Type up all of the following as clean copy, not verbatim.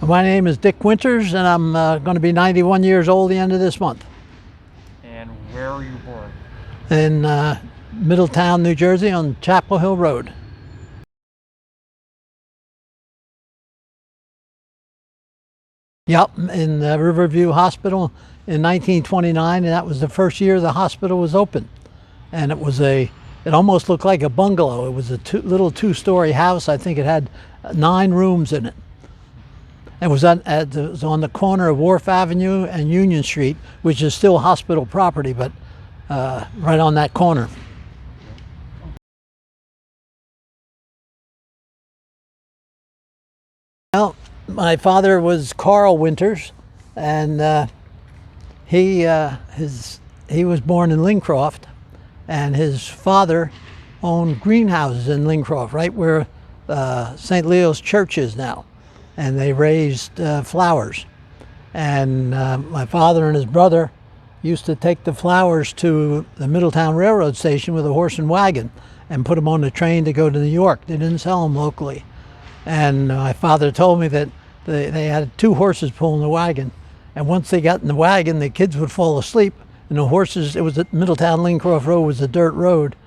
My name is Dick Winters, and I'm going to be 91 years old the end of this month. And where were you born? In Middletown, New Jersey, on Chapel Hill Road. Yep, in the Riverview Hospital in 1929, and that was the first year the hospital was open. And it almost looked like a bungalow. It was a little two-story house. I think it had 9 rooms in it. It was on the corner of Wharf Avenue and Union Street, which is still hospital property, but right on that corner. Well, my father was Carl Winters, and he was born in Lincroft, and his father owned greenhouses in Lincroft, right where St. Leo's Church is now, and they raised flowers. And my father and his brother used to take the flowers to the Middletown Railroad Station with a horse and wagon and put them on the train to go to New York. They didn't sell them locally. And my father told me that they had 2 horses pulling the wagon, and once they got in the wagon, the kids would fall asleep, and the horses, it was at Middletown Lincroft Road, was a dirt road,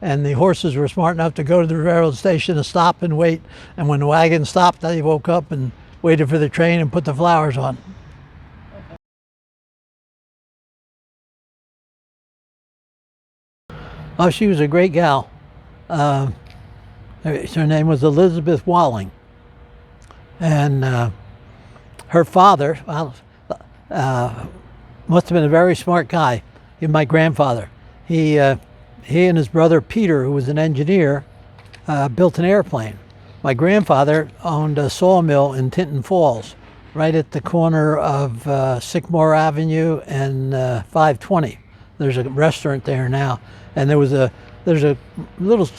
and the horses were smart enough to go to the railroad station to stop and wait, and when the wagon stopped, they woke up and waited for the train and put the flowers on. Oh, she was a great gal. Her name was Elizabeth Walling, and her father, well, must have been a very smart guy. He was my grandfather. He and his brother Peter, who was an engineer, built an airplane. My grandfather owned a sawmill in Tinton Falls, right at the corner of Sycamore Avenue and 520. There's a restaurant there now, and there's a little,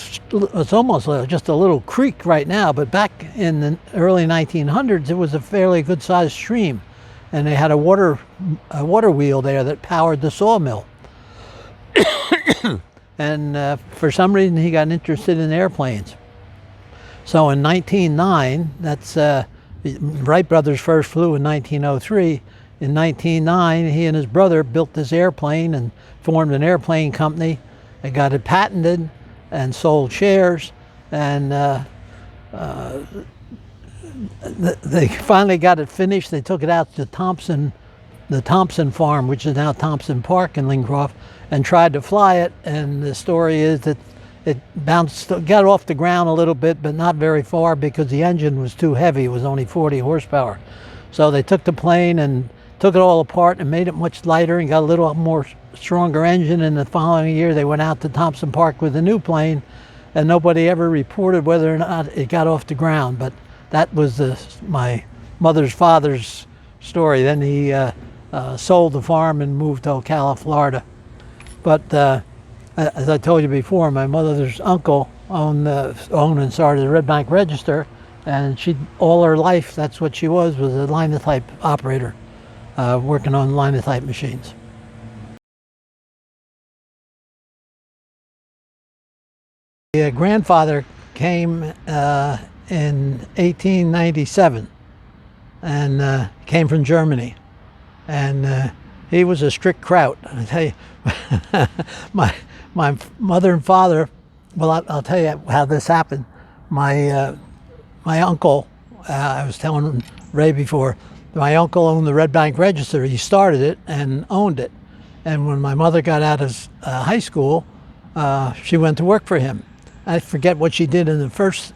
it's almost just a little creek right now, but back in the early 1900s, it was a fairly good-sized stream, and they had a water wheel there that powered the sawmill. And for some reason, he got interested in airplanes. So in 1909, that's Wright brothers first flew in 1903. In 1909, he and his brother built this airplane and formed an airplane company. They got it patented and sold shares, and they finally got it finished. They took it out to the Thompson farm, which is now Thompson Park in Lincroft, and tried to fly it. And the story is that it got off the ground a little bit, but not very far because the engine was too heavy. It was only 40 horsepower. So they took the plane and took it all apart and made it much lighter and got a little more stronger engine. And the following year they went out to Thompson Park with a new plane, and nobody ever reported whether or not it got off the ground. But that was my mother's father's story. Then he sold the farm and moved to Ocala, Florida. But as I told you before, my mother's uncle owned and started the Red Bank Register, and she, all her life, that's what she was a linotype operator, working on linotype machines. My grandfather came in 1897 and came from Germany, and he was a strict kraut. I tell you, my mother and father, well, I'll tell you how this happened. My uncle, I was telling Ray before, my uncle owned the Red Bank Register. He started it and owned it, and when my mother got out of high school, she went to work for him. I forget what she did in the first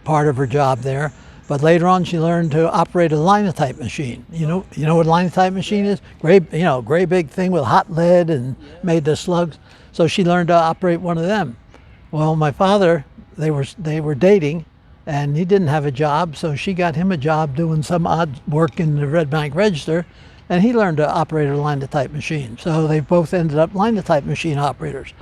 part of her job there, but later on she learned to operate a linotype machine. You know what a linotype machine is? Gray big thing with hot lead and made the slugs. So she learned to operate one of them. Well, my father, they were dating, and he didn't have a job, so she got him a job doing some odd work in the Red Bank Register, and he learned to operate a linotype machine. So they both ended up linotype machine operators.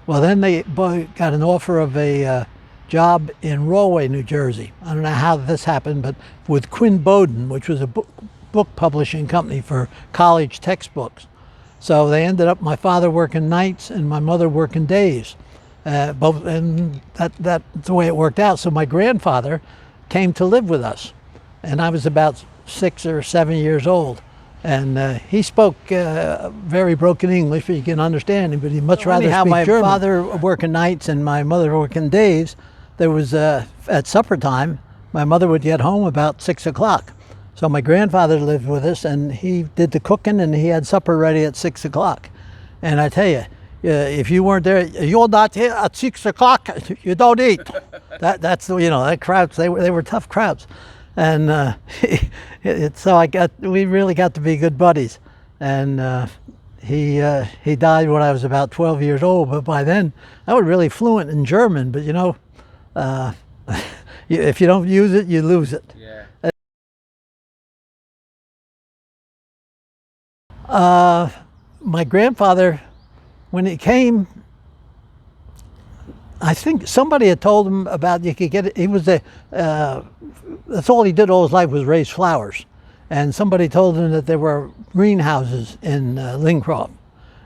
Well, then they both got an offer of a job in Rahway, New Jersey. I don't know how this happened, but with Quinn Bowden, which was a book publishing company for college textbooks. So they ended up, my father working nights and my mother working days. Both, and that's the way it worked out. So my grandfather came to live with us, and I was about 6 or 7 years old. And he spoke very broken English, but you can understand him. But he'd much rather speak my German. My father working nights and my mother working days, there was at supper time, my mother would get home about 6 o'clock. So my grandfather lived with us, and he did the cooking, and he had supper ready at 6 o'clock. And I tell you, if you weren't there, you're not here at 6 o'clock, you don't eat. That's that crowds. They were tough crowds. And we really got to be good buddies. And he died when I was about 12 years old. But by then, I was really fluent in German. But if you don't use it, you lose it. Yeah. My grandfather, when he came, I think somebody had told him about you could get it. He was that's all he did all his life was raise flowers. And somebody told him that there were greenhouses in Lincroft.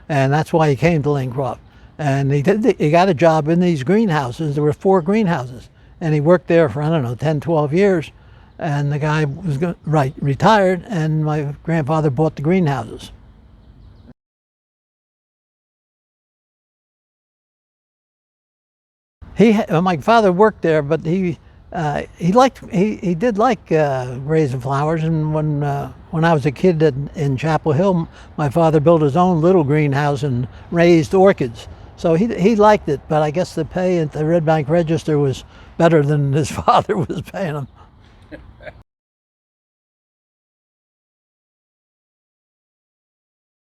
And that's why he came to Lincroft. And he got a job in these greenhouses. There were 4 greenhouses. And he worked there for, 10, 12 years. And the guy was retired, and my grandfather bought the greenhouses. My father worked there, but he did like raising flowers. And when I was a kid in Chapel Hill, my father built his own little greenhouse and raised orchids. So he liked it, but I guess the pay at the Red Bank Register was better than his father was paying him.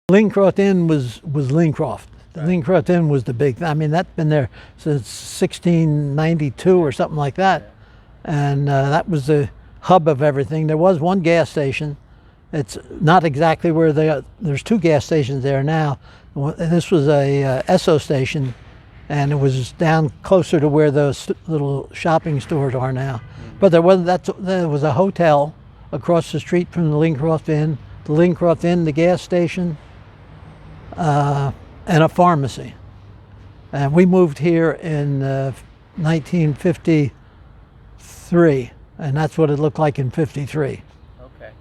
Lincroft Inn was Lincroft. The Lincroft Inn was the big thing. I mean, that's been there since 1692 or something like that. And that was the hub of everything. There was one gas station. It's not exactly where there's 2 gas stations there now. This was a Esso station, and it was down closer to where those little shopping stores are now. But there was a hotel across the street from the Lincroft Inn, the gas station, and a pharmacy. And we moved here in 1953, and that's what it looked like in 53. Okay.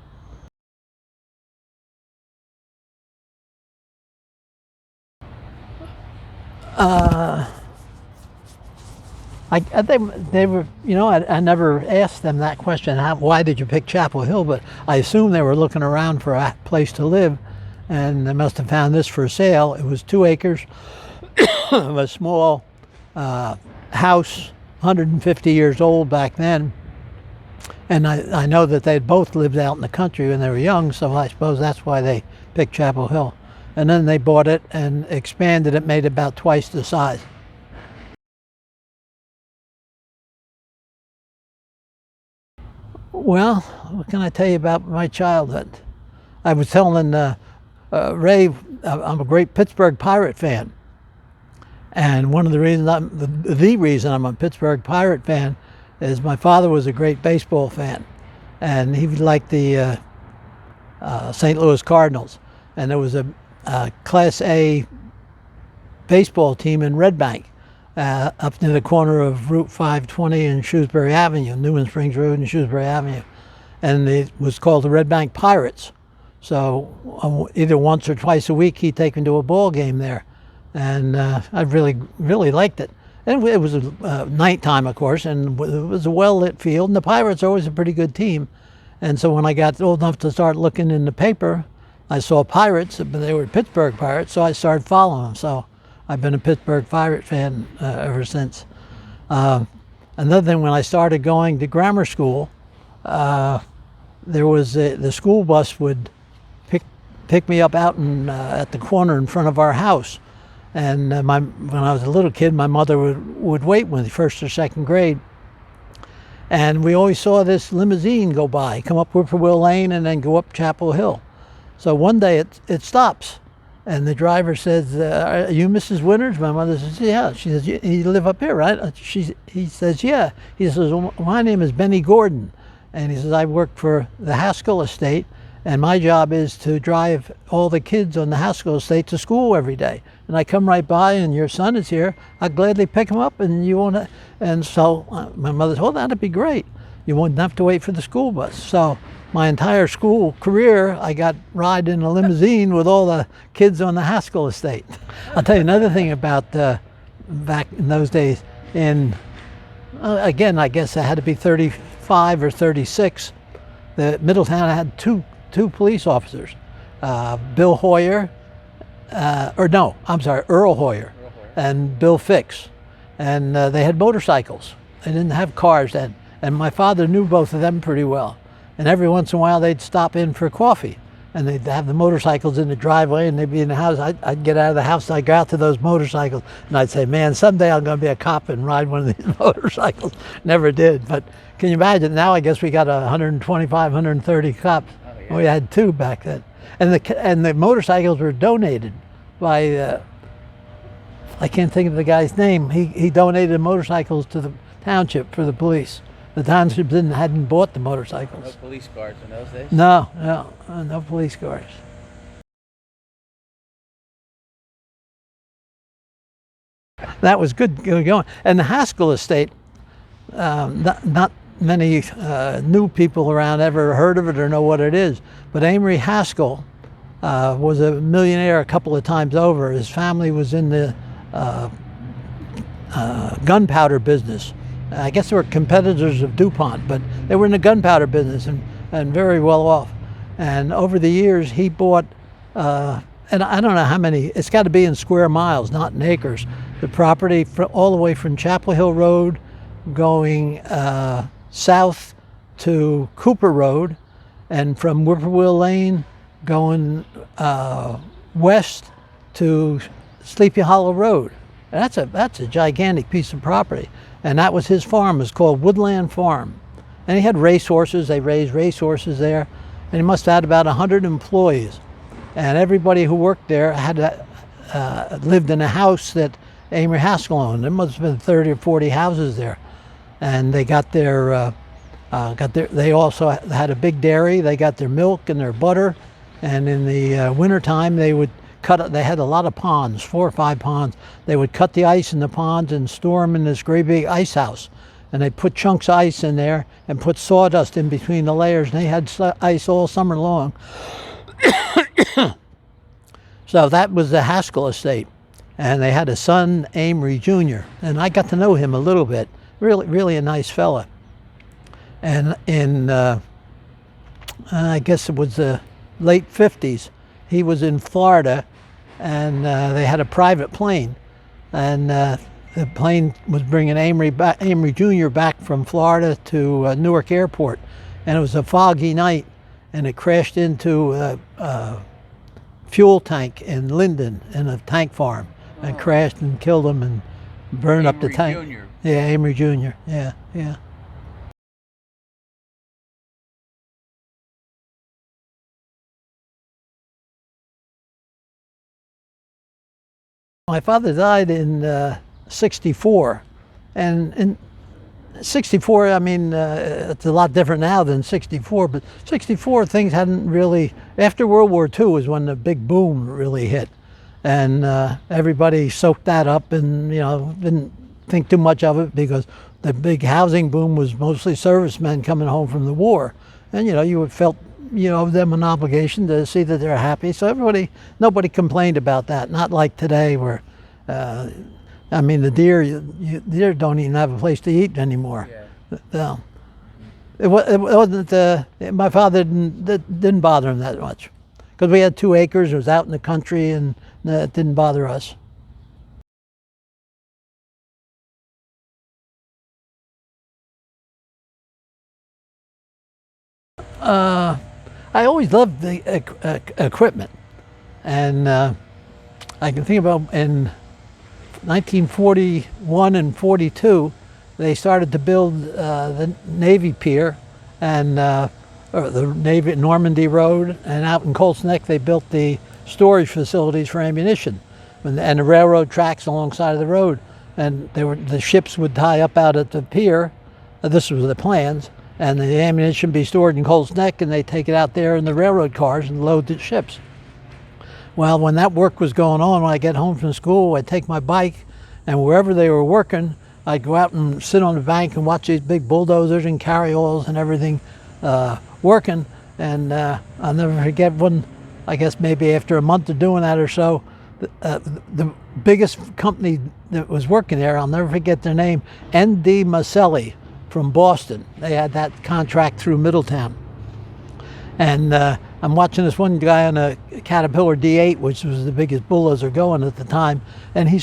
They were, I never asked them that question, why did you pick Chapel Hill? But I assume they were looking around for a place to live, and they must have found this for sale. It was 2 acres of a small house, 150 years old back then. And I know that they'd both lived out in the country when they were young, so I suppose that's why they picked Chapel Hill. And then they bought it and expanded it, made it about twice the size. Well, what can I tell you about my childhood? I was telling Ray, I'm a great Pittsburgh Pirate fan. And one of the reasons the reason I'm a Pittsburgh Pirate fan is my father was a great baseball fan. And he liked the St. Louis Cardinals. And there was a Class A baseball team in Red Bank, up near the corner of Route 520 and Shrewsbury Avenue, Newman Springs Road and Shrewsbury Avenue. And it was called the Red Bank Pirates. So either once or twice a week, he'd take me to a ball game there. And I really, really liked it. And it was nighttime, of course, and it was a well-lit field. And the Pirates are always a pretty good team. And so when I got old enough to start looking in the paper, I saw Pirates, but they were Pittsburgh Pirates, so I started following them. So I've been a Pittsburgh Pirate fan ever since. Another thing, when I started going to grammar school, there was the school bus would pick me up out at the corner in front of our house. And when I was a little kid, my mother would wait with me, 1st or 2nd grade. And we always saw this limousine go by, come up Whippoorwill Lane and then go up Chapel Hill. So one day it stops, and the driver says, "Are you Mrs. Winters?" My mother says, "Yeah." She says, "You live up here, right?" He says, "Yeah." He says, "Well, my name is Benny Gordon." And he says, "I work for the Haskell estate, and my job is to drive all the kids on the Haskell estate to school every day. And I come right by, and your son is here. I'd gladly pick him up, and you want to." And so my mother said, "Oh, that'd be great." you wouldn't have to wait for the school bus. So my entire school career, I got ride in a limousine with all the kids on the Haskell estate. I'll tell you another thing about back in those days. Again, I guess I had to be 35 or 36. The Middletown had two police officers, Bill Hoyer, Earl Hoyer, and Bill Fix. And they had motorcycles. They didn't have cars then. And my father knew both of them pretty well. And every once in a while they'd stop in for coffee. And they'd have the motorcycles in the driveway and they'd be in the house. I'd get out of the house and I'd go out to those motorcycles and I'd say, man, someday I'm going to be a cop and ride one of these motorcycles. Never did. But can you imagine? Now I guess we got 125, 130 cops. Oh, yeah. We had 2 back then. And the motorcycles were donated by, I can't think of the guy's name. He donated motorcycles to the township for the police. The township hadn't bought the motorcycles. No police cars in those days? No police cars. That was good going. And the Haskell estate, not many new people around ever heard of it or know what it is. But Amory Haskell was a millionaire a couple of times over. His family was in the gunpowder business. I guess they were competitors of DuPont, but they were in the gunpowder business and very well off. And over the years, he bought, and I don't know how many, it's got to be in square miles, not in acres, the property all the way from Chapel Hill Road going south to Cooper Road, and from Whippoorwill Lane going west to Sleepy Hollow Road. That's a gigantic piece of property. And that was his farm. It was called Woodland Farm. And he had racehorses. They raised racehorses there. And he must have had about 100 employees. And everybody who worked there had lived in a house that Amory Haskell owned. There must have been 30 or 40 houses there. And they got they also had a big dairy. They got their milk and their butter. And in the wintertime, they had a lot of ponds, 4 or 5 ponds. They would cut the ice in the ponds and store them in this great big ice house. And they put chunks of ice in there and put sawdust in between the layers. And they had ice all summer long. So that was the Haskell estate. And they had a son, Amory Jr. And I got to know him a little bit. Really, really a nice fella. And in, I guess it was the late 50s, he was in Florida, and they had a private plane, and the plane was bringing Amory Jr. back from Florida to Newark Airport, and it was a foggy night, and it crashed into a fuel tank in Linden in a tank farm, and crashed and killed him and burned up the tank. Amory Jr. Yeah, Amory Jr. Yeah. My father died in 64, and in 64, I mean, it's a lot different now than 64, but 64 things hadn't really, after World War II was when the big boom really hit, and everybody soaked that up and, didn't think too much of it because the big housing boom was mostly servicemen coming home from the war, and, you felt owed them an obligation to see that they're happy. So nobody complained about that. Not like today where, I mean, the deer don't even have a place to eat anymore. Yeah. It wasn't, my father didn't bother him that much. Because we had 2 acres, it was out in the country, and it didn't bother us. I always loved the equipment, and I can think about in 1941 and 42, they started to build the Navy Pier and or the Navy Normandy Road, and out in Colts Neck they built the storage facilities for ammunition, and the railroad tracks alongside of the road, and the ships would tie up out at the pier. This was the plans. And the ammunition be stored in Colts Neck, and they take it out there in the railroad cars and load the ships. Well, when that work was going on, when I get home from school, I'd take my bike, and wherever they were working, I'd go out and sit on the bank and watch these big bulldozers and carryalls and everything working. And I'll never forget one, I guess maybe after a month of doing that or so, the biggest company that was working there, I'll never forget their name, N.D. Maselli from Boston. They had that contract through Middletown. And I'm watching this one guy on a Caterpillar D8, which was the biggest bulldozer going at the time. And he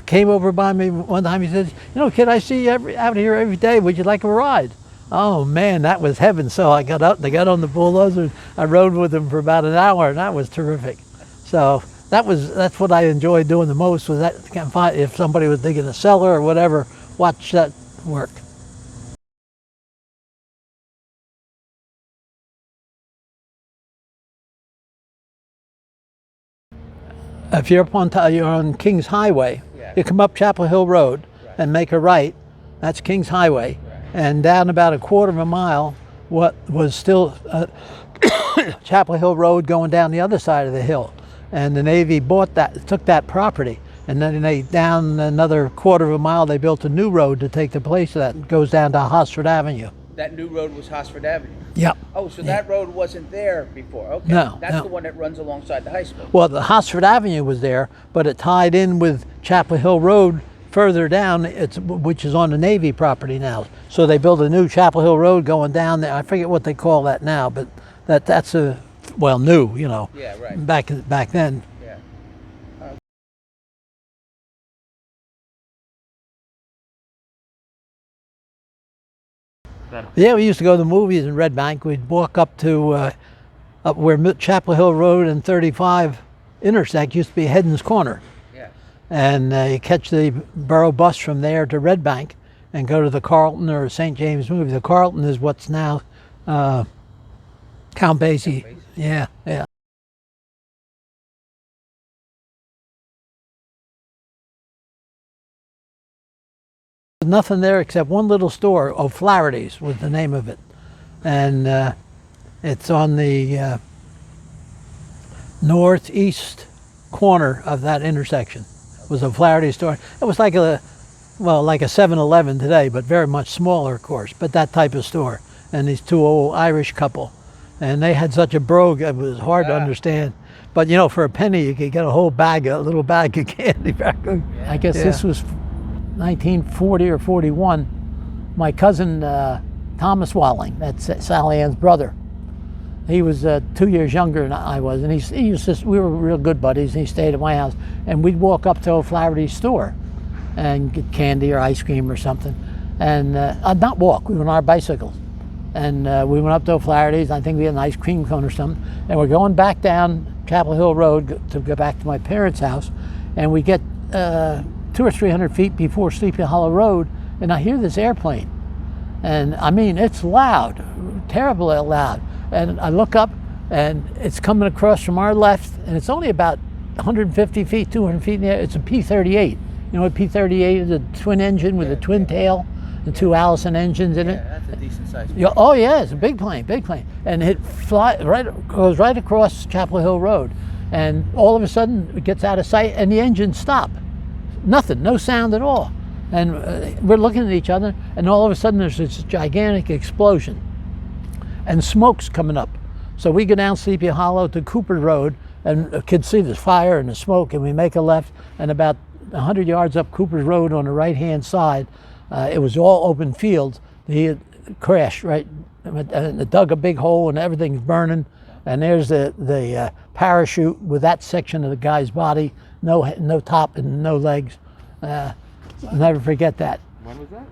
came over by me one time. He said, "You know, kid, I see you out here every day. Would you like a ride?" Oh man, that was heaven. So I got up, they got on the bulldozer, and I rode with them for about an hour, and that was terrific. So that's what I enjoyed doing the most, was that if somebody was digging a cellar or whatever, watch that work. If you're you're on Kings Highway, you come up Chapel Hill Road and make a right. That's Kings Highway. And down about a quarter of a mile, what was still Chapel Hill Road going down the other side of the hill. And the Navy took that property. And then down another quarter of a mile, they built a new road to take the place of that. It goes down to Hosford Avenue. That new road was Hosford Avenue? Yep. Oh, so that road wasn't there before? Okay. No. That's the one that runs alongside the high school? Well, the Hosford Avenue was there, but it tied in with Chapel Hill Road further down, which is on the Navy property now. So they built a new Chapel Hill Road going down there. I forget what they call that now, but that's new, you know. Yeah, right. Back then. Yeah. Yeah, we used to go to the movies in Red Bank. We'd walk up to up where Chapel Hill Road and 35 intersect, used to be Heddon's Corner. Yeah. And you catch the borough bus from there to Red Bank and go to the Carlton or St. James movie. The Carlton is what's now Count Basie. Yeah, yeah. Nothing there except one little store. O'Flaherty's was the name of it. And it's on the northeast corner of that intersection. It was a O'Flaherty's store. It was like a 7-Eleven today, but very much smaller, of course, but that type of store. And these two old Irish couple. And they had such a brogue, it was hard to understand. But you know, for a penny, you could get a little bag of candy back then. I guess this was 1940 or 41. My cousin, Thomas Walling, that's Sally Ann's brother. He was 2 years younger than I was, and we were real good buddies, and he stayed at my house. And we'd walk up to O'Flaherty's store and get candy or ice cream or something. And not walk, we were on our bicycles. And we went up to O'Flaherty's, I think we had an ice cream cone or something, and we're going back down Chapel Hill Road to go back to my parents' house, and we get 200 or 300 feet before Sleepy Hollow Road, and I hear this airplane. And I mean, it's loud, terribly loud. And I look up, and it's coming across from our left, and it's only about 150 feet, 200 feet in the air. It's a P-38. You know what P-38 is? A twin engine with a twin tail, the two Allison engines in it. Yeah, that's a decent size plane. Yeah, oh yeah, it's a big plane. And it goes right across Chapel Hill Road. And all of a sudden, it gets out of sight, and the engines stop. Nothing, no sound at all. And we're looking at each other, and all of a sudden there's this gigantic explosion. And smoke's coming up. So we go down Sleepy Hollow to Cooper Road, and kids see the fire and the smoke, and we make a left, and about 100 yards up Cooper's Road on the right-hand side, it was all open fields. He had crashed, right? And it dug a big hole, and everything's burning. And there's the parachute with that section of the guy's body, no top and no legs. I'll never forget that. When was that?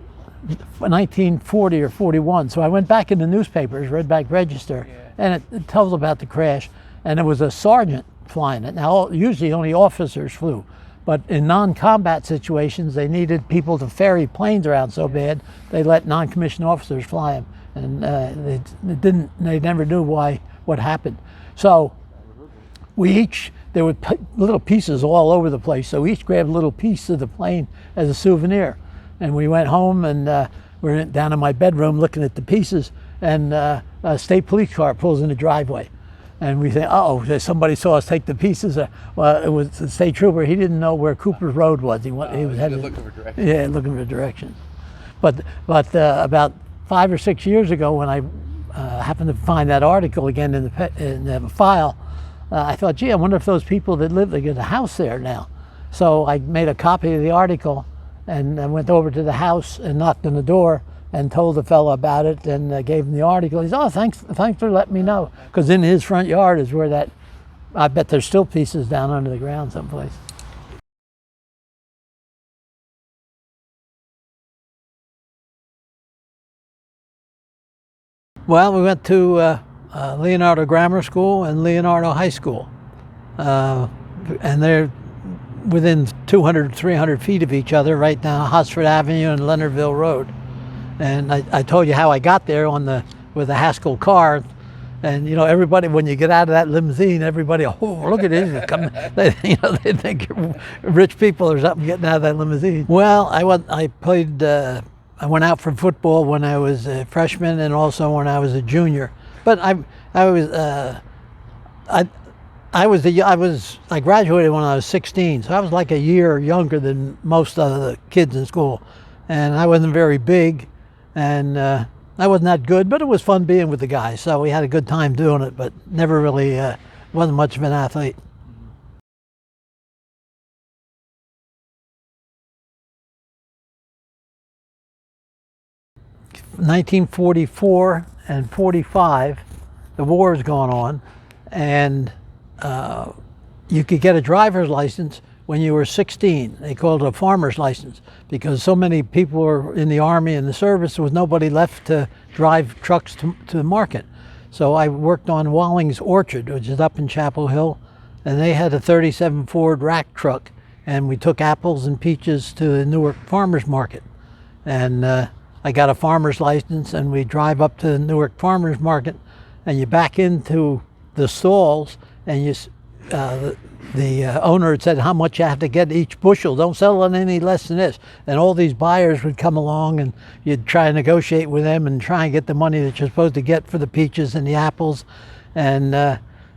1940 or 41. So I went back in the newspapers, Red Bank Register, and it tells about the crash. And it was a sergeant flying it. Now, usually only officers flew, but in non-combat situations, they needed people to ferry planes around so bad, they let non-commissioned officers fly them. And they never knew what happened. So there were little pieces all over the place, so we each grabbed a little piece of the plane as a souvenir. And we went home, and we're down in my bedroom looking at the pieces, and a state police car pulls in the driveway. And we say, oh, somebody saw us take the pieces. Well, it was the state trooper. He didn't know where Cooper's Road was. He was headed, looking for directions. Yeah, looking for directions. But about 5 or 6 years ago, when I happened to find that article again in the file, I thought, gee, I wonder if those people that live, they get a house there now. So I made a copy of the article and I went over to the house and knocked on the door and told the fellow about it and gave him the article. He said, oh, thanks for letting me know. Because in his front yard is where that, I bet there's still pieces down under the ground someplace. Well, we went to Leonardo Grammar School and Leonardo High School. And they're within 200, 300 feet of each other, right down Hosford Avenue and Leonardville Road. And I told you how I got there with a Haskell car. And you know, everybody, when you get out of that limousine, everybody, oh, look at this! They think you're rich people or something getting out of that limousine. Well, I went out for football when I was a freshman and also when I was a junior. But I graduated when I was 16, so I was like a year younger than most of the kids in school, and I wasn't very big. And I wasn't that good, but it was fun being with the guys. So we had a good time doing it, but never really wasn't much of an athlete. In 1944 and 45, the war was going on, and you could get a driver's license when you were 16. They called it a farmer's license because so many people were in the Army and the service, there was nobody left to drive trucks to the market. So I worked on Walling's Orchard, which is up in Chapel Hill, and they had a 37 Ford rack truck, and we took apples and peaches to the Newark Farmers Market. And I got a farmer's license, and we drive up to the Newark Farmers Market, and you back into the stalls, and the owner had said how much you have to get each bushel. Don't sell it any less than this. And all these buyers would come along and you'd try and negotiate with them and try and get the money that you're supposed to get for the peaches and the apples. And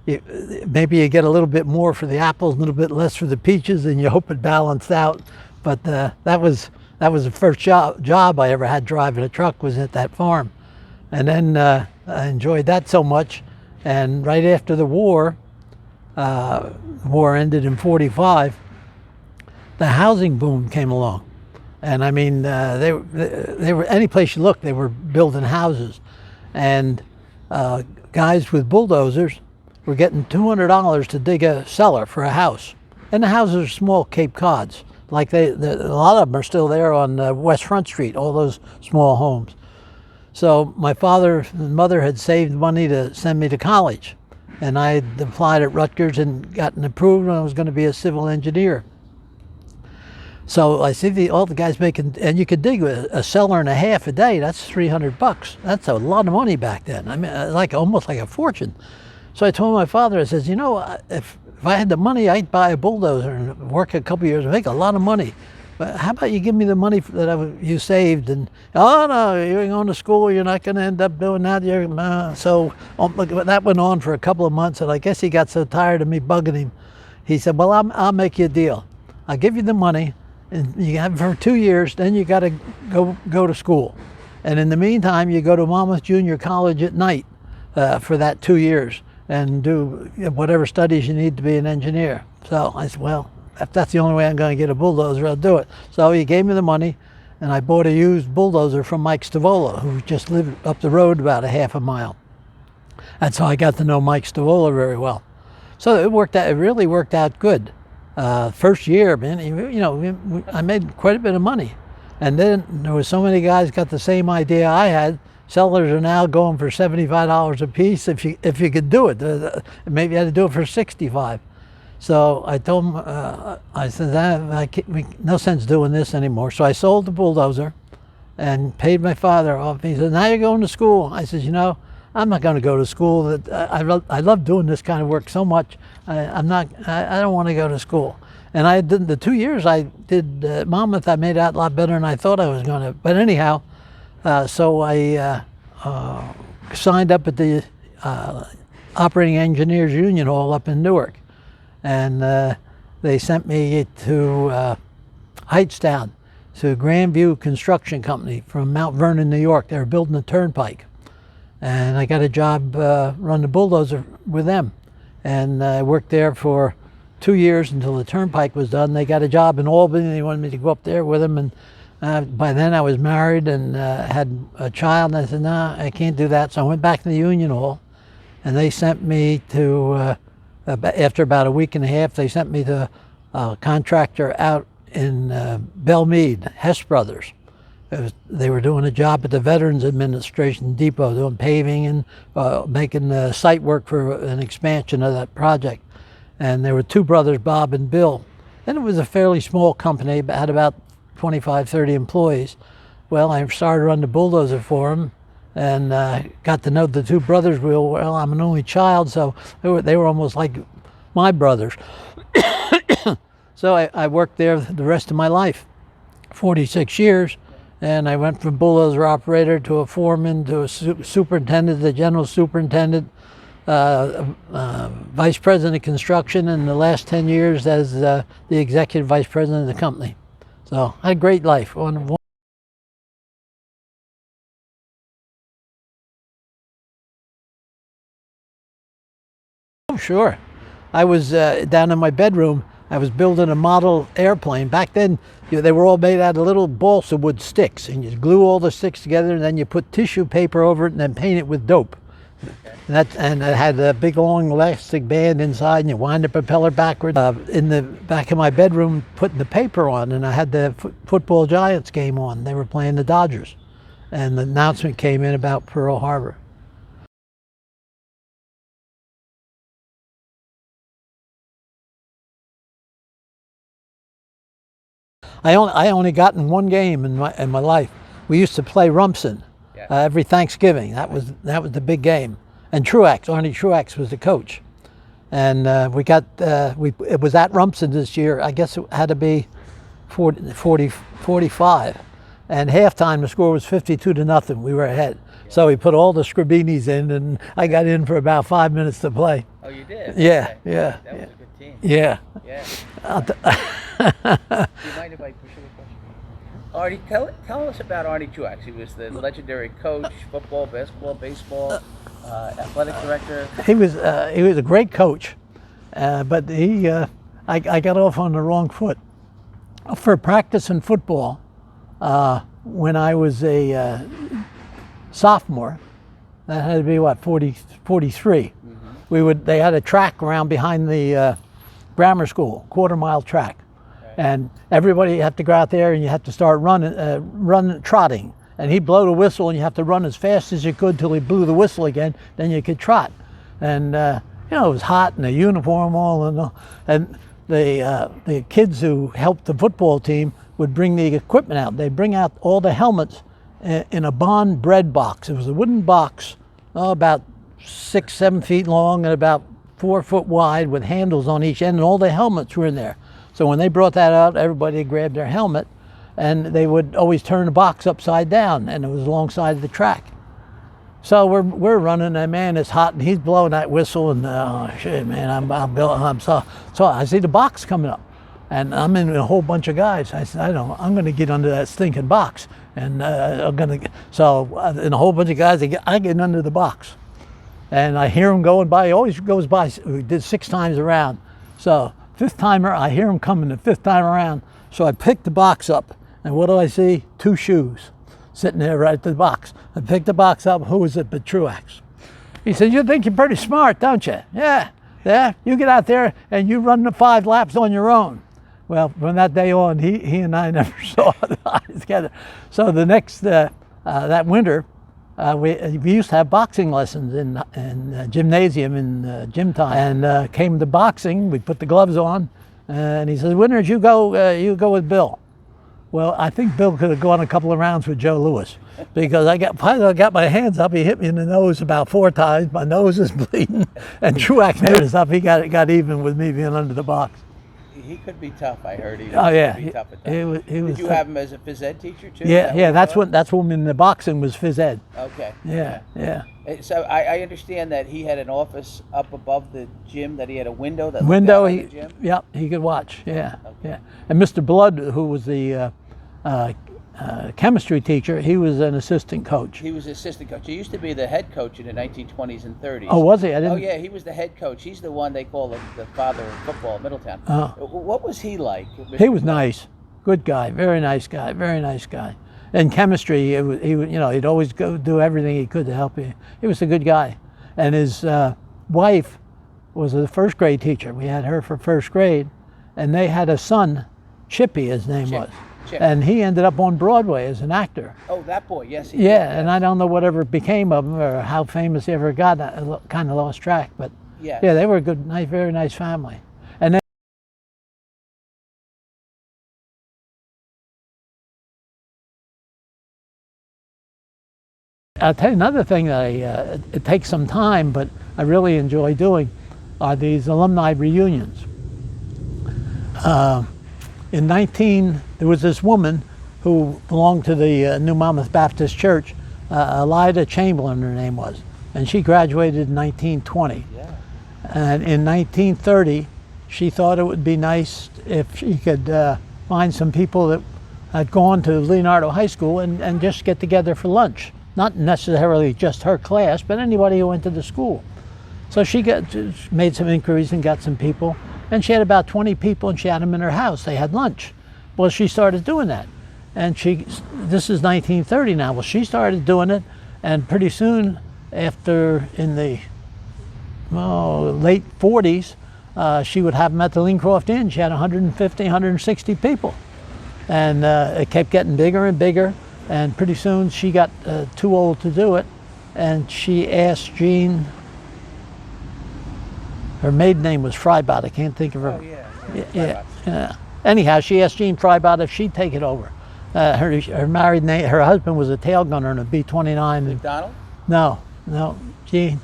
maybe you get a little bit more for the apples, a little bit less for the peaches, and you hope it balanced out. But that was the first job I ever had driving a truck, was at that farm. And then I enjoyed that so much. And right after the war ended in 45, the housing boom came along. And I mean, they were any place you looked, they were building houses. And guys with bulldozers were getting $200 to dig a cellar for a house. And the houses are small Cape Cods. Like a lot of them are still there on West Front Street, all those small homes. So my father and mother had saved money to send me to college. And I had applied at Rutgers and gotten approved, and I was going to be a civil engineer. So I see all the guys making, and you could dig a cellar and a half a day. That's $300. That's a lot of money back then. I mean, almost like a fortune. So I told my father, I says, you know, if I had the money, I'd buy a bulldozer and work a couple years and make a lot of money. But how about you give me the money that you saved? And, oh, no, you're going to school. You're not going to end up doing that. So that went on for a couple of months, and I guess he got so tired of me bugging him. He said, well, I'll make you a deal. I'll give you the money, and you have it for 2 years. Then you got to go to school. And in the meantime, you go to Monmouth Junior College at night for that 2 years and do whatever studies you need to be an engineer. So I said, well, if that's the only way I'm going to get a bulldozer, I'll do it. So he gave me the money, and I bought a used bulldozer from Mike Stavola, who just lived up the road about a half a mile. That's how I got to know Mike Stavola very well. So it worked out. It really worked out good. First year, man, you know, I made quite a bit of money. And then there was so many guys got the same idea I had. Sellers are now going for $75 a piece if you could do it. Maybe you had to do it for $65. So I told him, I said, no sense doing this anymore. So I sold the bulldozer and paid my father off. He said, now you're going to school. I said, you know, I'm not going to go to school. I love doing this kind of work so much. I don't want to go to school. And I did the 2 years I did Monmouth, I made out a lot better than I thought I was going to. But anyhow, so I signed up at the Operating Engineers Union Hall up in Newark. And they sent me to Heightstown, to Grandview Construction Company from Mount Vernon, New York. They were building a turnpike. And I got a job running the bulldozer with them. And I worked there for 2 years until the turnpike was done. They got a job in Albany. They wanted me to go up there with them. And by then I was married and had a child. And I said, no, I can't do that. So I went back to the Union Hall. And they sent me to, after about a week and a half, they sent me to a contractor out in Belmead, Hess Brothers. They were doing a job at the Veterans Administration Depot, doing paving and making site work for an expansion of that project. And there were two brothers, Bob and Bill. And it was a fairly small company, had about 25, 30 employees. Well, I started running the bulldozer for them and got to know the two brothers real well. I'm an only child, so they were almost like my brothers. So I worked there the rest of my life, 46 years. And I went from bulldozer operator to a foreman to a superintendent, the general superintendent, vice president of construction, and the last 10 years as the executive vice president of the company. So I had a great life. Oh, sure. I was down in my bedroom. I was building a model airplane. Back then, they were all made out of little balsa wood sticks, and you glue all the sticks together, and then you put tissue paper over it, and then paint it with dope. And it had a big long elastic band inside, and you wind the propeller backwards. In the back of my bedroom, putting the paper on, and I had the football Giants game on. They were playing the Dodgers, and the announcement came in about Pearl Harbor. I only got in one game in my life. We used to play Rumson every Thanksgiving. That was the big game. And Arnie Truax was the coach. And it was at Rumson this year. I guess it had to be 45. And halftime the score was 52-0. We were ahead. So we put all the Scribinis in, and I got in for about 5 minutes to play. Oh, you did? Yeah, okay. yeah. That was a good team. Yeah. Yeah. Do you mind if I push you a question? Artie, tell us about Arnie Truax. He was the legendary coach, football, basketball, baseball, athletic director. He was a great coach, but I got off on the wrong foot. For practicing football, when I was a sophomore, that had to be what, 43. Mm-hmm. They had a track around behind the grammar school, quarter-mile track. And everybody had to go out there and you had to start trotting. And he'd blow the whistle and you have to run as fast as you could till he blew the whistle again, then you could trot. And it was hot and the uniform and the kids who helped the football team would bring the equipment out. They'd bring out all the helmets in a Bond bread box. It was a wooden box, about 6-7 feet long and about 4 foot wide with handles on each end, and all the helmets were in there. So when they brought that out, everybody grabbed their helmet, and they would always turn the box upside down, and it was alongside the track. So we're running, and man, it's hot, and he's blowing that whistle, and oh shit, man, I'm so I see the box coming up, and I'm in a whole bunch of guys. I said, I'm going to get under that stinking box, and in a whole bunch of guys, I get under the box, and I hear him going by. He always goes by. We did 6 times around, so. 5th timer, I hear him coming the 5th time around. So I pick the box up, and what do I see? 2 shoes sitting there right at the box. I picked the box up. Who is it but Truax? He said, you think you're pretty smart, don't you? Yeah. You get out there and you run the 5 laps on your own. Well, from that day on, he and I never saw eyes together. So the next, that winter, we used to have boxing lessons in gymnasium in gym time, and came to boxing. We put the gloves on, and he says, "Winners, you go with Bill." Well, I think Bill could have gone a couple of rounds with Joe Louis, because I got my hands up. He hit me in the nose about 4 times. My nose is bleeding, and Truax noticed up. He got even with me being under the box. He could be tough. I heard he. Oh yeah, could be tough at he times. was Did you tough. have him as a phys ed teacher too? Yeah, yeah. That's what That's when in the boxing was phys ed. Okay. Yeah, yeah. So I understand that he had an office up above the gym, that he had a window that looked Window, out on he, the gym. yep, he could watch. Yeah, Okay. yeah. And Mr. Blood, who was the chemistry teacher, he was an assistant coach. He was assistant coach. He used to be the head coach in the 1920s and 30s. Oh, was he? I didn't. Oh yeah, he was the head coach. He's the one they call the father of football in Middletown. What was he like? He was nice, good guy, very nice guy, very nice guy. In chemistry, he'd always go do everything he could to help you. He was a good guy, and his wife was a first grade teacher. We had her for first grade, and they had a son, Chippy, his name was, Chip. and he ended up on Broadway as an actor. Oh, that boy, yes. He Yeah, did. and I don't know whatever became of him or how famous he ever got. I kind of lost track, but Yes. yeah, they were a good, nice, very nice family. And then I'll tell you another thing that it takes some time, but I really enjoy doing, are these alumni reunions. There was this woman who belonged to the New Monmouth Baptist Church, Elida Chamberlain her name was, and she graduated in 1920. Yeah. And in 1930, she thought it would be nice if she could find some people that had gone to Leonardo High School and just get together for lunch. Not necessarily just her class, but anybody who went to the school. So she made some inquiries and got some people, and she had about 20 people, and she had them in her house. They had lunch. Well, she started doing that, and this is 1930 now. Well, she started doing it, and pretty soon after, in the late 40s, she would have them at the Lincroft Inn. She had 150, 160 people, and it kept getting bigger and bigger. And pretty soon she got too old to do it, and she asked Jean, her maiden name was Frybot, I can't think of her. Oh yeah. Yeah. Anyhow, she asked Jean Frybot if she'd take it over. Her married name, her husband was a tail gunner in a B-29. McDonald? No, Jean.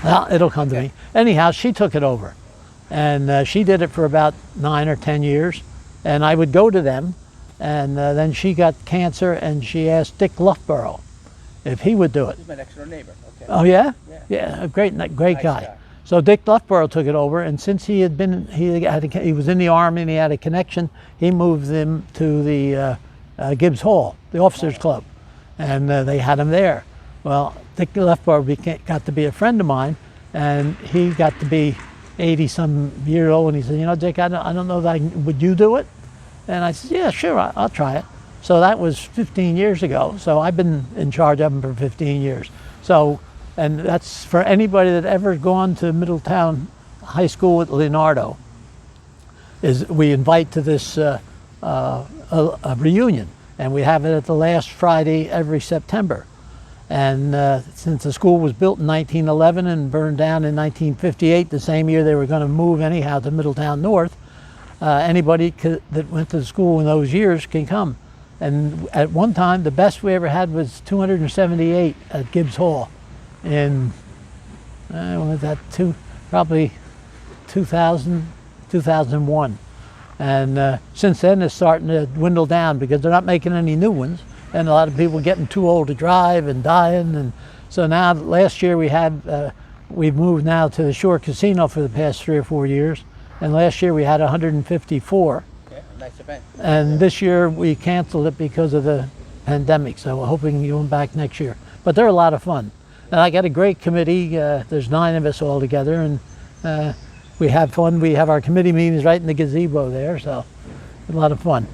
Well, it'll come to me. Anyhow, she took it over, and she did it for about 9 or 10 years, and I would go to them. And then she got cancer, and she asked Dick Loughborough if he would do it. He's my next door neighbor. Okay. Oh yeah, Yeah. yeah, a great Nice guy. guy. So Dick Loughborough took it over, and since he was in the Army and he had a connection, he moved them to the Gibbs Hall, the Officers Club, and they had him there. Well, Dick Loughborough got to be a friend of mine, and he got to be 80-some years old, and he said, Dick, I don't know that would you do it? And I said, yeah, sure, I'll try it. So that was 15 years ago. So I've been in charge of them for 15 years. So, and that's for anybody that ever gone to Middletown High School at Leonardo, is we invite to this a reunion. And we have it at the last Friday every September. And since the school was built in 1911 and burned down in 1958, the same year they were going to move anyhow to Middletown North, anybody that went to school in those years can come. And at one time, the best we ever had was 278 at Gibbs Hall in, when was that, probably 2000, 2001. And since then, it's starting to dwindle down because they're not making any new ones. And a lot of people getting too old to drive and dying. And so now, last year we've moved now to the Shore Casino for the past 3 or 4 years. And last year we had 154. Okay, nice event. And this year we canceled it because of the pandemic. So we're hoping to go back next year. But they're a lot of fun. And I got a great committee. There's 9 of us all together, and we have fun. We have our committee meetings right in the gazebo there, so a lot of fun.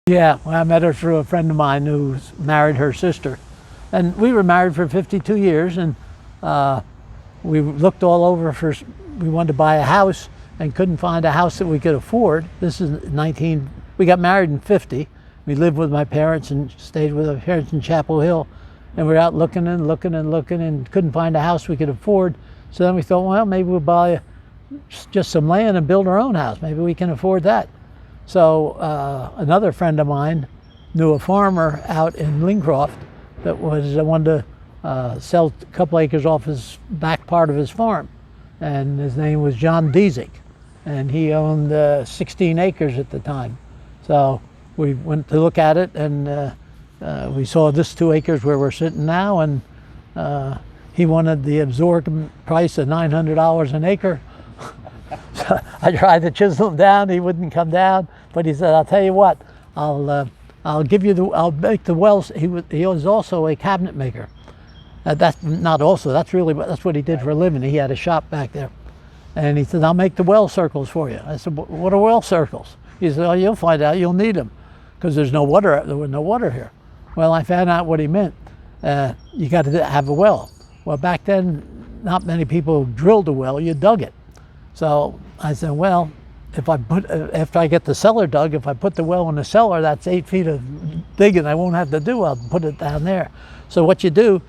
Yeah, well, I met her through a friend of mine who's married her sister. And we were married for 52 years, and we looked all over we wanted to buy a house and couldn't find a house that we could afford. This is we got married in 50. We lived with my parents and stayed with my parents in Chapel Hill. And we were out looking and looking and looking and couldn't find a house we could afford. So then we thought, well, maybe we'll buy just some land and build our own house. Maybe we can afford that. So another friend of mine knew a farmer out in Lincroft that wanted to sell a couple acres off his back part of his farm, and his name was John Diesick, and he owned 16 acres at the time. So we went to look at it, and we saw this 2 acres where we're sitting now, and he wanted the absorbent price of $900 an acre. So I tried to chisel him down. He wouldn't come down, but he said, "I'll tell you what, I'll give you I'll make the wells." He was also a cabinet maker. That's not also. That's what he did for a living. He had a shop back there, and he said, "I'll make the well circles for you." I said, "What are well circles?" He said, "Oh, you'll find out. You'll need them, because there's no water. There was no water here." Well, I found out what he meant. You got to have a well. Well, back then, not many people drilled a well. You dug it. So I said, well, after I get the cellar dug, if I put the well in the cellar, that's 8 feet of digging I won't have to do. I'll put it down there. So what you do,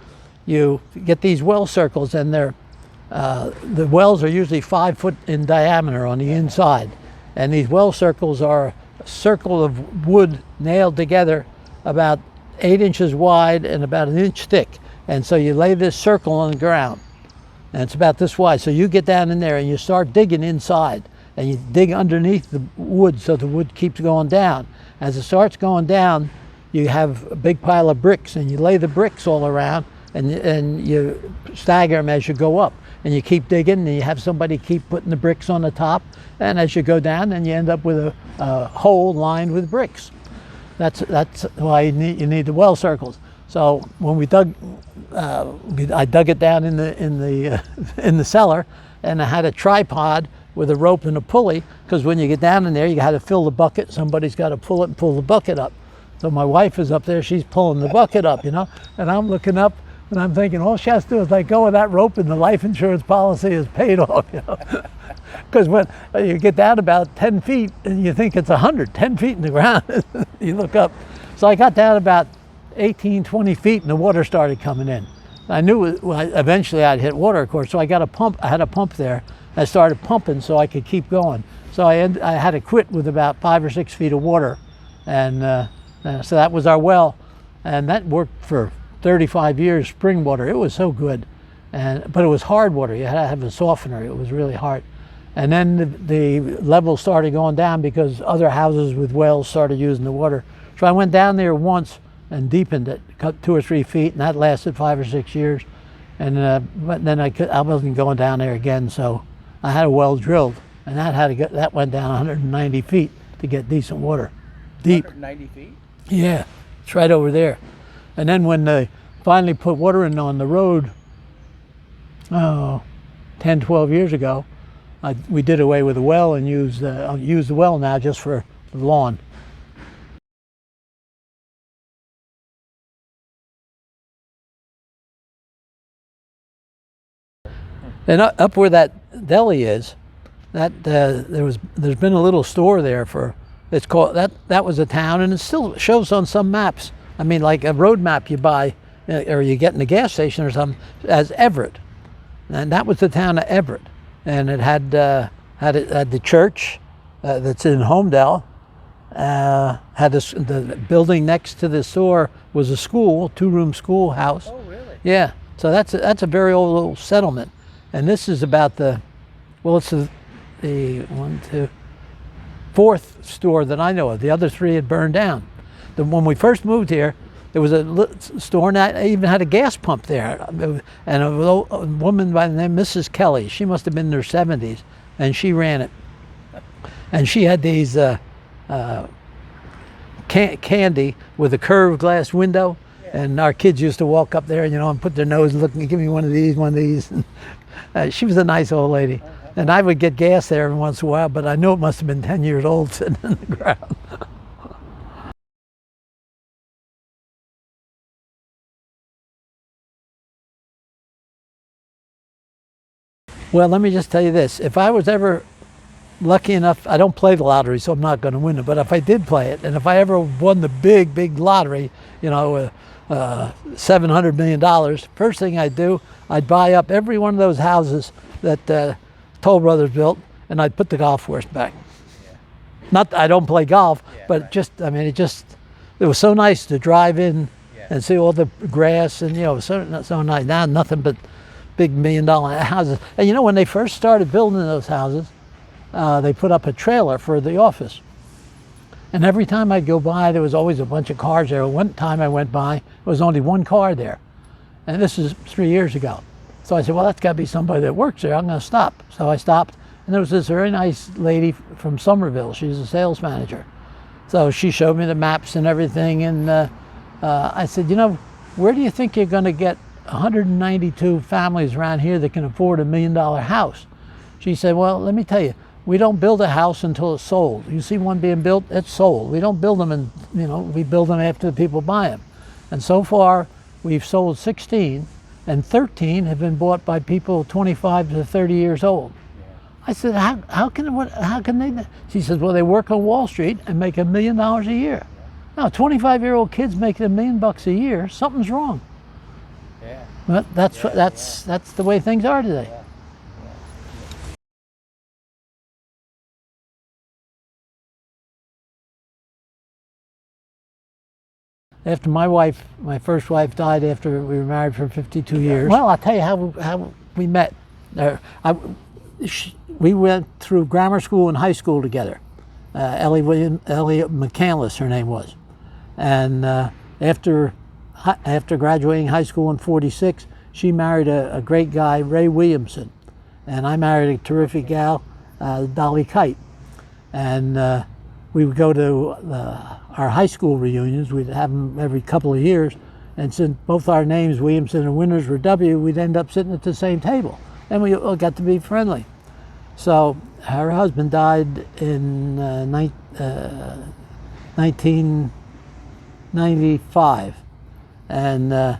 you get these well circles, and the wells are usually 5 foot in diameter on the inside. And these well circles are a circle of wood nailed together about 8 inches wide and about 1 inch thick. And so you lay this circle on the ground, and it's about this wide. So you get down in there and you start digging inside, and you dig underneath the wood so the wood keeps going down. As it starts going down, you have a big pile of bricks, and you lay the bricks all around, and you stagger them as you go up. And you keep digging, and you have somebody keep putting the bricks on the top, and as you go down, then you end up with a hole lined with bricks. That's why you need the well circles. So when we dug, I dug it down in the cellar, and I had a tripod with a rope and a pulley, because when you get down in there, you got to fill the bucket. Somebody's got to pull it and pull the bucket up. So my wife is up there; she's pulling the bucket up, and I'm looking up, and I'm thinking, all she has to do is let go of that rope, and the life insurance policy is paid off. Because when you get down about 10 feet, and you think it's 10 feet in the ground, you look up. So I got down about 18, 20 feet, and the water started coming in. I knew eventually I'd hit water, of course, so I got a pump. I had a pump there. I started pumping so I could keep going. So I had to quit with about 5 or 6 feet of water, and so that was our well, and that worked for 35 years, spring water. It was so good, but it was hard water. You had to have a softener. It was really hard. And then the level started going down because other houses with wells started using the water. So I went down there once and deepened it, cut 2 or 3 feet, and that lasted 5 or 6 years. And but then I wasn't going down there again, so I had a well drilled, and that went down 190 feet to get decent water, deep. 190 feet? Yeah, it's right over there. And then when they finally put water in on the road, 10, 12 years ago, we did away with the well and use the well now just for the lawn. And up where that deli is, there's been a little store there it's called that was a town, and it still shows on some maps. I mean, like a road map you buy or you get in a gas station or something, as Everett, and that was the town of Everett, and it had the church that's in Homedale. The building next to the store was a school, 2-room schoolhouse. Oh, really? Yeah. So that's a very old little settlement. And this is about it's the 4th store that I know of. The other 3 had burned down. When we first moved here, there was a store, and I even had a gas pump there. And a woman by the name of Mrs. Kelly, she must have been in her 70s, and she ran it. And she had these candy with a curved glass window, and our kids used to walk up there, and put their nose looking, give me one of these. She was a nice old lady, and I would get gas there every once in a while, but I know it must have been 10 years old sitting in the ground. Well, let me just tell you this. If I was ever lucky enough, I don't play the lottery, so I'm not going to win it, but if I did play it, and if I ever won the big lottery, $700 million, first thing I'd do, I'd buy up every one of those houses that Toll Brothers built, and I'd put the golf course back. Yeah. Not, I don't play golf, but right. It was so nice to drive in and see all the grass and so nice. Now nothing but big $1 million houses. And when they first started building those houses, they put up a trailer for the office. And every time I'd go by, there was always a bunch of cars there. One time I went by, there was only one car there. And this is 3 years ago. So I said, well, that's got to be somebody that works there. I'm going to stop. So I stopped, and there was this very nice lady from Somerville. She's a sales manager. So she showed me the maps and everything, and I said, where do you think you're going to get 192 families around here that can afford $1 million house? She said, well, let me tell you, we don't build a house until it's sold. You see one being built, it's sold. We don't build them, and we build them after the people buy them. And so far, we've sold 16, and 13 have been bought by people 25 to 30 years old. I said, how can they? She says, well, they work on Wall Street and make $1 million a year. Now, 25-year-old kids making $1 million a year, something's wrong. Yeah. But that's the way things are today. Yeah. After my first wife died after we were married for 52 years. Well, I'll tell you how we met. We went through grammar school and high school together. Ellie McCandless, her name was. And after graduating high school in '46, she married a great guy, Ray Williamson. And I married a terrific gal, Dolly Kite. And we would go to our high school reunions. We'd have them every couple of years. And since both our names, Williamson and Winters, were W, we'd end up sitting at the same table. And we all got to be friendly. So her husband died in 1995. And our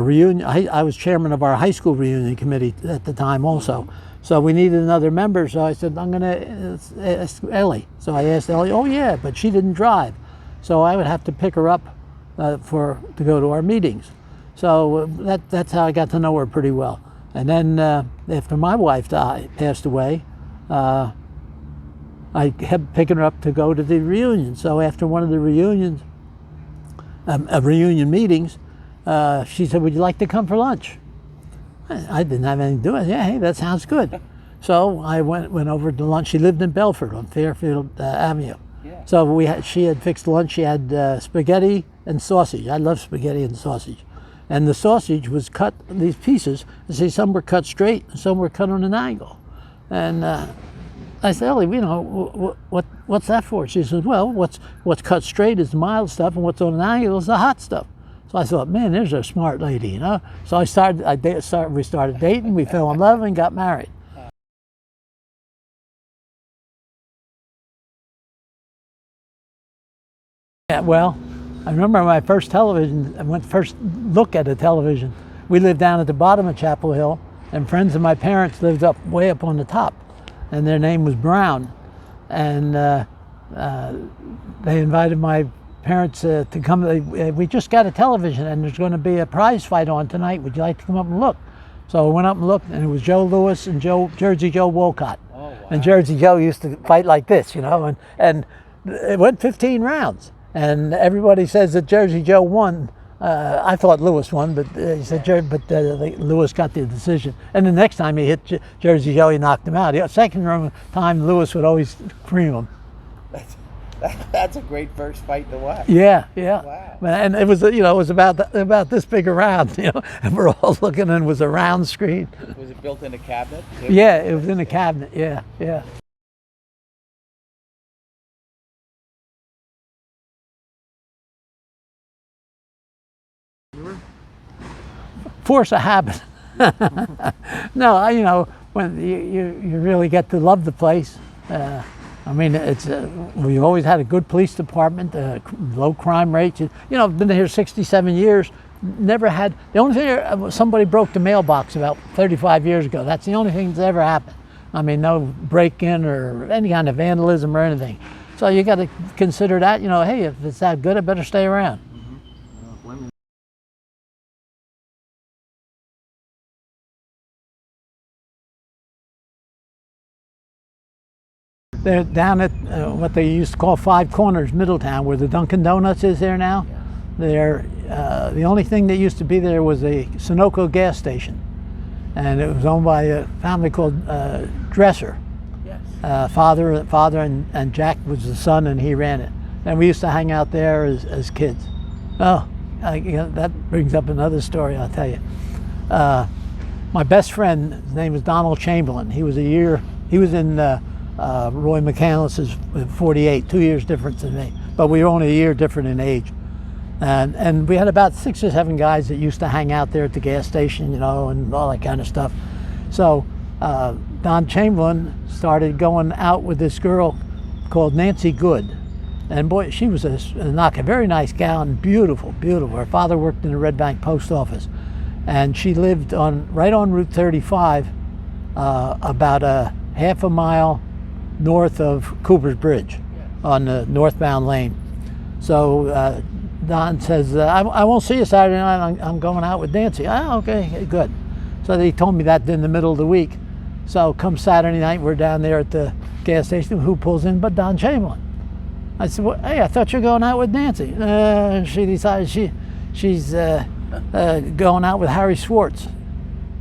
reunion, I was chairman of our high school reunion committee at the time also. So we needed another member, so I said, I'm going to ask Ellie. So I asked Ellie, oh yeah, but she didn't drive. So I would have to pick her up to go to our meetings. So that's how I got to know her pretty well. And then after my wife passed away, I kept picking her up to go to the reunion. So after one of the reunions, reunion meetings, she said, would you like to come for lunch? I didn't have anything to do with it. Yeah, hey, that sounds good. So I went over to lunch. She lived in Belford on Fairfield Avenue. Yeah. So she had fixed lunch. She had spaghetti and sausage. I love spaghetti and sausage. And the sausage was cut in these pieces. And see, some were cut straight and some were cut on an angle. And I said, Ellie, what's that for? She said, well, what's cut straight is the mild stuff, and what's on an angle is the hot stuff. So I thought, man, there's a smart lady, So we started dating, we fell in love, and got married. Yeah, well, I remember my first look at a television. We lived down at the bottom of Chapel Hill, and friends of my parents lived way up on the top, and their name was Brown. And they invited my parents to come. We just got a television, and there's going to be a prize fight on tonight. Would you like to come up and look? So I went up and looked, and it was Joe Louis and Jersey Joe Wolcott. Oh, wow. And Jersey Joe used to fight like this, and it went 15 rounds. And everybody says that Jersey Joe won. I thought Louis won, but he said Louis got the decision. And the next time he hit Jersey Joe, he knocked him out. The second time, Louis would always cream him. That's a great first fight to watch. Yeah. Wow. And it was, it was about this big around, and we're all looking, and it was a round screen. Was it built in a cabinet? Yeah, it was in a cabinet. Yeah. Force of habit. No, when you really get to love the place. We've always had a good police department, low crime rates. I've been here 67 years. Never had, the only thing, somebody broke the mailbox about 35 years ago. That's the only thing that's ever happened. No break-in or any kind of vandalism or anything. So you got to consider that, hey, if it's that good, I better stay around. They're down at what they used to call Five Corners, Middletown, where the Dunkin' Donuts is there now. there, the only thing that used to be there was a Sunoco gas station, and it was owned by a family called Dresser. Yes. Father and Jack was the son, and he ran it. And we used to hang out there as kids. Oh, that brings up another story, I'll tell you. My best friend, his name was Donald Chamberlain. He was in Roy McCandless's 48, 2 years difference than me, but we were only a year different in age. And we had about 6 or 7 guys that used to hang out there at the gas station, and all that kind of stuff. So Don Chamberlain started going out with this girl called Nancy Good. And boy, she was a very nice gal and beautiful, beautiful. Her father worked in the Red Bank post office. And she lived right on Route 35, about a half a mile north of Cooper's Bridge on the northbound lane. So Don says, I won't see you Saturday night, I'm going out with Nancy. Oh, okay, good. So he told me that in the middle of the week. So come Saturday night, we're down there at the gas station. Who pulls in but Don Chamberlain? I said, well, hey, I thought you were going out with Nancy. She decided she's going out with Harry Swartz.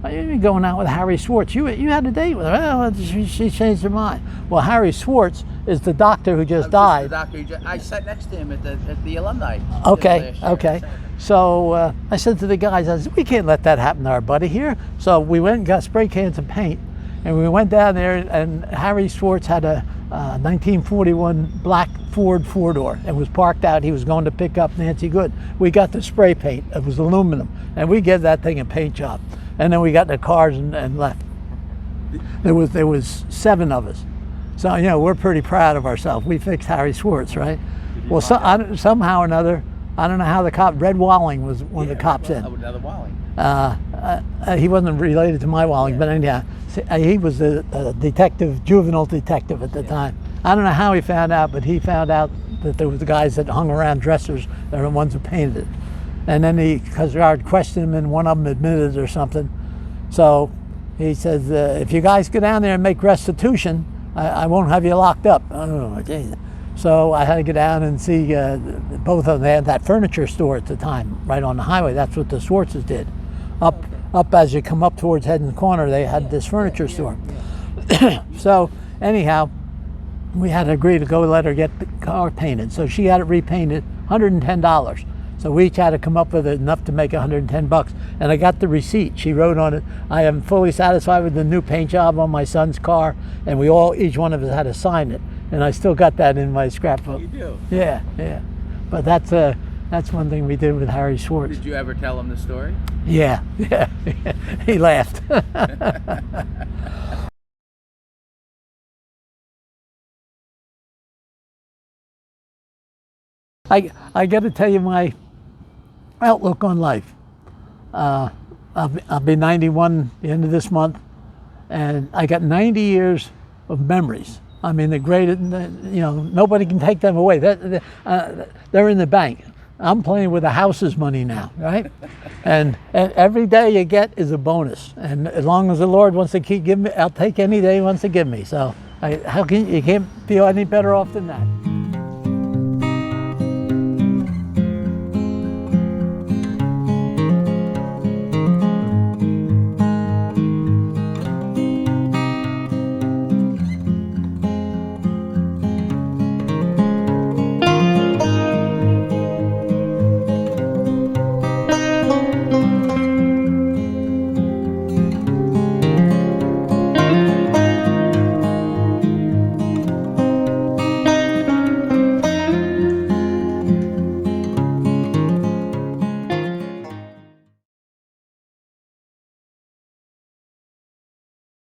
What do you mean going out with Harry Swartz? You had a date with her. Well, she changed her mind. Well, Harry Swartz is the doctor who just died. I sat next to him at the alumni. Okay, okay. So I said to the guys, I said, we can't let that happen to our buddy here. So we went and got spray cans of paint, and we went down there, and Harry Swartz had a 1941 black Ford four-door and was parked out. He was going to pick up Nancy Good. We got the spray paint. It was aluminum, and we gave that thing a paint job. And then we got in the cars and left. There was 7 of us. So, we're pretty proud of ourselves. We fixed Harry Swartz, right? Well, somehow or another, I don't know how the cop, Red Walling was one of the cops in. Another Walling. He wasn't related to my Walling, but anyhow, he was a detective, juvenile detective at the time. I don't know how he found out, but he found out that there was the guys that hung around Dressers that were the ones who painted it. And then because I questioned him, and one of them admitted or something. So he says, if you guys go down there and make restitution, I won't have you locked up. Oh, geez. So I had to get down and see both of them. They had that furniture store at the time, right on the highway. That's what the Swartzes did. Up as you come up towards Heading Corner, they had this furniture store. So anyhow, we had to agree to go let her get the car painted. So she had it repainted, $110. So we each had to come up with enough to make $110. And I got the receipt. She wrote on it, I am fully satisfied with the new paint job on my son's car. And each one of us had to sign it. And I still got that in my scrapbook. You do? Yeah, yeah. But that's one thing we did with Harry Swartz. Did you ever tell him the story? Yeah. He laughed. I got to tell you my outlook on life. I'll be 91 the end of this month, and I got 90 years of memories. I mean, the greatest, nobody can take them away. They're in the bank. I'm playing with the house's money now, right? and every day you get is a bonus. And as long as the Lord wants to keep giving me, I'll take any day He wants to give me. So you can't feel any better off than that.